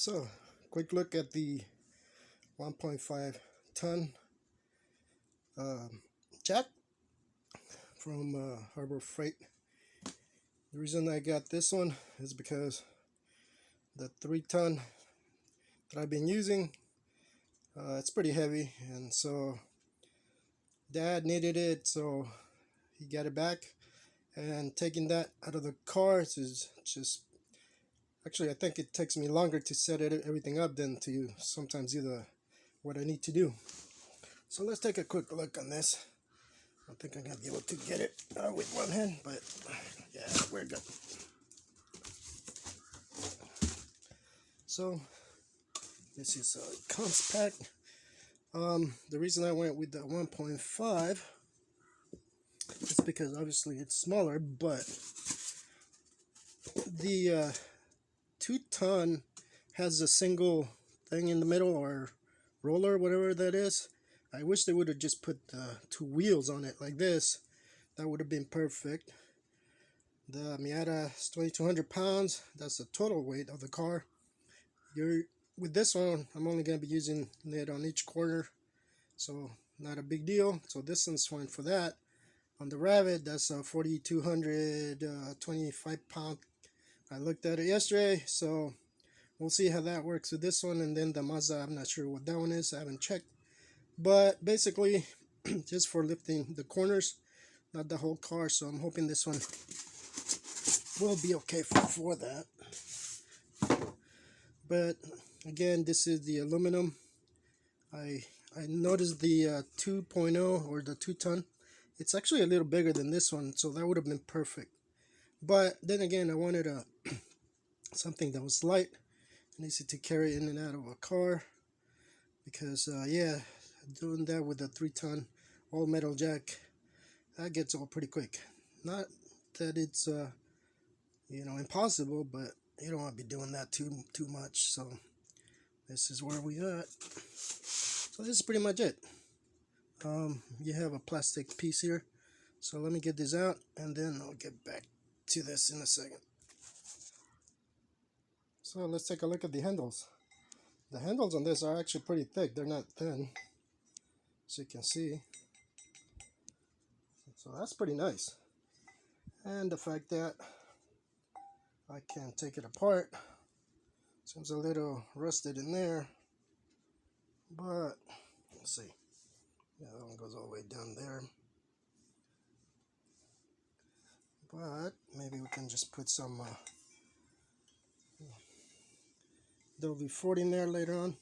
So, quick look at the 1.5 ton jack from Harbor Freight. The reason I got this one is because the 3-ton that I've been using, it's pretty heavy, and so Dad needed it, so he got it back. And taking that out of the car is just actually, I think it takes me longer to set everything up than to sometimes do what I need to do. So let's take a quick look on this. I don't think I'm going to be able to get it with one hand, but yeah, we're good. So this is a cons pack. The reason I went with the 1.5 is because obviously it's smaller, but the 2-ton has a single thing in the middle, or roller, whatever that is. I wish they would have just put the 2 wheels on it like this. That would have been perfect. The Miata is 2,200 pounds. That's the total weight of the car. With this one, I'm only going to be using it on each corner, so not a big deal. So this one's fine for that. On the Rabbit, that's a 4,225 pound. I looked at it yesterday, so we'll see how that works with this one. And then the Mazda, I'm not sure what that one is. I haven't checked. But basically, just for lifting the corners, not the whole car. So I'm hoping this one will be okay for that. But again, this is the aluminum. I noticed the 2.0 or the 2-ton. It's actually a little bigger than this one, so that would have been perfect. But then again, I wanted something that was light and easy to carry in and out of a car, because yeah, doing that with a 3-ton all metal jack, that gets old pretty quick. Not that it's impossible, but you don't want to be doing that too much. So this is where we at. So this is pretty much it. You have a plastic piece here, so let me get this out and then I'll get back to this in a second. So let's take a look at the handles. The handles on this are actually pretty thick. They're not thin, as you can see. So that's pretty nice. And the fact that I can take it apart. Seems a little rusted in there, but let's see. Yeah, that one goes all the way down there. But maybe we can just put some WD-40 in there later on.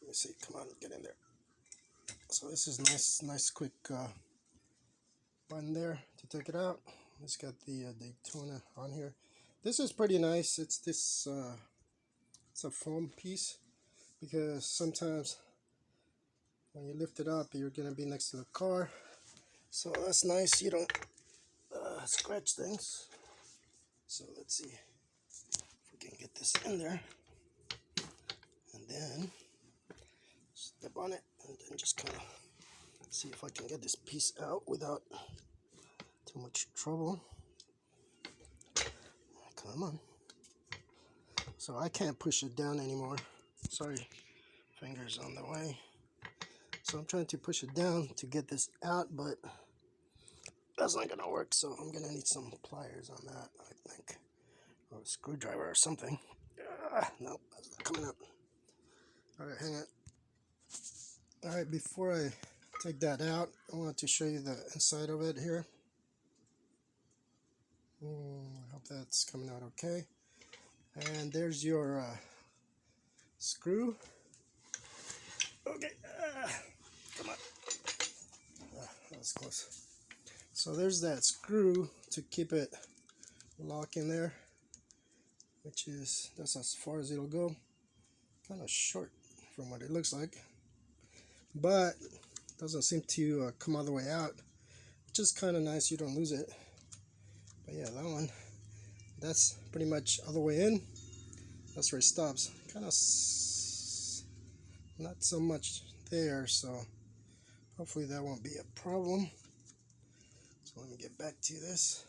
Let me see. Come on, get in there. So this is nice quick button there to take it out. It's got the Daytona on here. This is pretty nice. It's this it's a foam piece, because sometimes when you lift it up, you're gonna be next to the car, so that's nice. You don't scratch things. So let's see if we can get this in there, and then step on it, and then just kind of see if I can get this piece out without too much trouble. Come on. So I can't push it down anymore. Sorry, fingers on the way. So I'm trying to push it down to get this out, but that's not gonna work. So I'm gonna need some pliers on that, I think, or a screwdriver or something. Nope, that's not coming out. All right, hang on. All right, before I take that out, I want to show you the inside of it here. I hope that's coming out okay. And there's your screw. Okay, come on. That was close. So there's that screw to keep it locked in there, that's as far as it'll go. Kind of short from what it looks like, but doesn't seem to come all the way out, which is kind of nice. You don't lose it. But yeah, that one, that's pretty much all the way in. That's where it stops. Kind of not so much there, so hopefully that won't be a problem. So let me get back to this.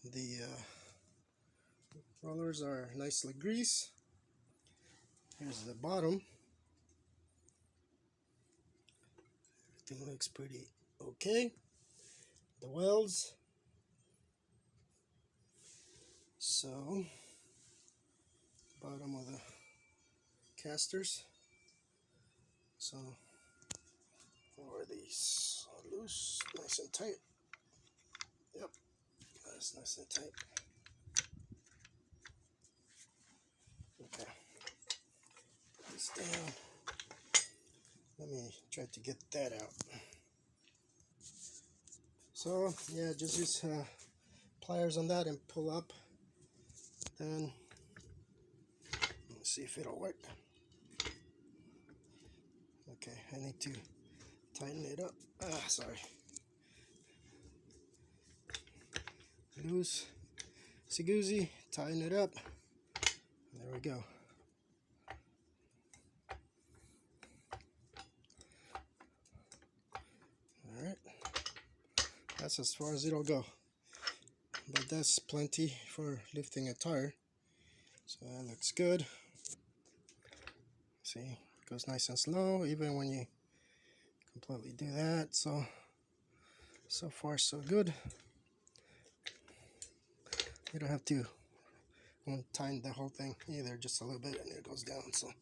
The rollers are nicely greased. Here's the bottom. Everything looks pretty okay. The welds. So, bottom of the casters. So, how are these? Loose, nice and tight. Yep, that's nice and tight. Okay, put this down. Let me try to get that out. So, yeah, just use pliers on that and pull up. Then, let's see if it'll work. Okay, I need to tighten it up. Sorry. Loose, goosey, tighten it up. There we go. Alright, that's as far as it'll go. But that's plenty for lifting a tire. So that looks good. See, it goes nice and slow, even when you completely do that. So far so good. You don't have to tighten the whole thing either, just a little bit, and it goes down. So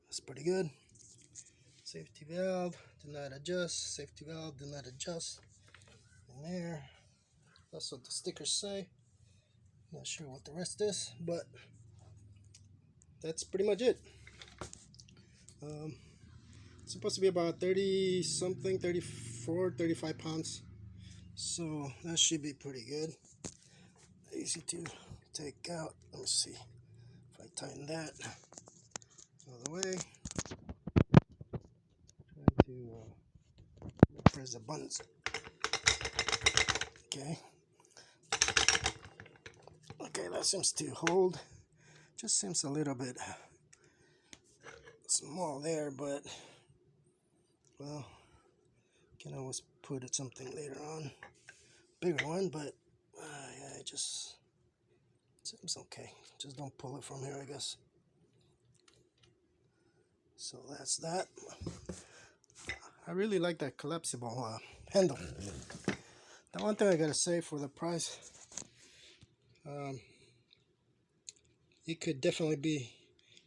that's pretty good. Safety valve, do not adjust. Safety valve, do not adjust. In there. That's what the stickers say. Not sure what the rest is, but that's pretty much it. It's supposed to be about 30 something, 34, 35 pounds. So that should be pretty good. Easy to take out. Let me see if I tighten that all the way. Try to press the buttons. Okay. Okay, that seems to hold. Just seems a little bit small there, but well, can always put it something later on, bigger one. But yeah, it just seems okay. Just don't pull it from here, I guess. So that's that. I really like that collapsible handle. The one thing I gotta say for the price, it could definitely be,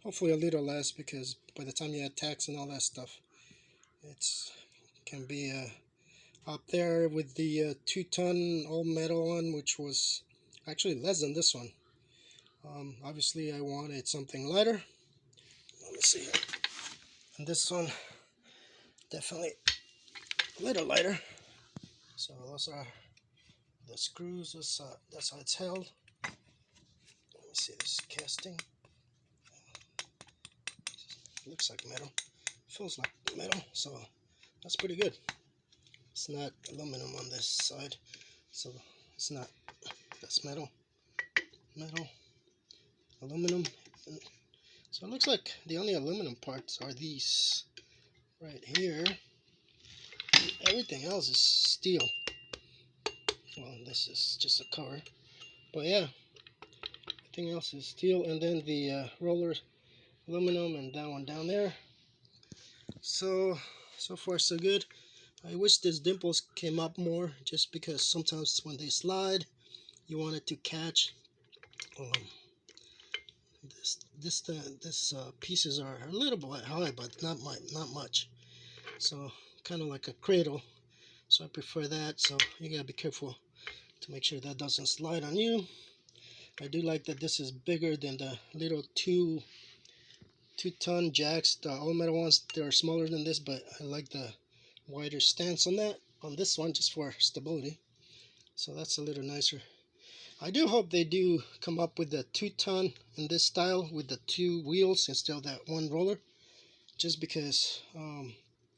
hopefully a little less, because by the time you add tax and all that stuff, it's can be up there with the 2-ton all metal one, which was actually less than this one. Obviously I wanted something lighter. Let me see here. And this one definitely a little lighter. So those are the screws. That's how it's held. Let me see this casting. Looks like metal. Feels like metal. So that's pretty good. It's not aluminum on this side, so it's not. That's metal, aluminum. And so it looks like the only aluminum parts are these right here. Everything else is steel. Well, this is just a cover, but yeah, everything else is steel. And then the roller, aluminum, and that one down there. So far so good. I wish these dimples came up more, just because sometimes when they slide, you want it to catch. This pieces are a little bit high, but not much. So kind of like a cradle. So I prefer that. So you gotta be careful to make sure that doesn't slide on you. I do like that this is bigger than the little two-ton jacks. The all metal ones, they're smaller than this, but I like the wider stance on that. On this one, just for stability. So that's a little nicer. I do hope they do come up with the 2-ton in this style with the 2 wheels instead of that 1 roller, just because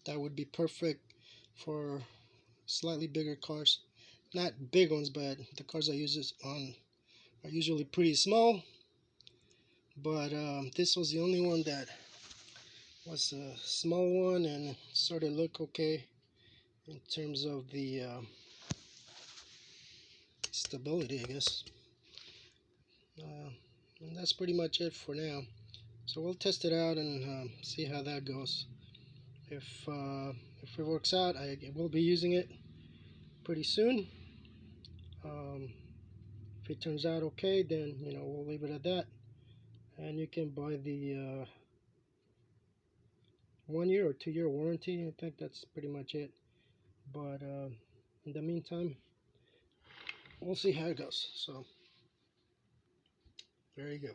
that would be perfect for slightly bigger cars. Not big ones, but the cars I use this on are usually pretty small. But this was the only one that was a small one and sort of look okay in terms of the stability, I guess. And that's pretty much it for now. So we'll test it out and see how that goes. If it works out, I will be using it pretty soon. If it turns out okay, then we'll leave it at that. And you can buy the 1 year or 2 year warranty. I think that's pretty much it. But in the meantime, we'll see how it goes. So there you go.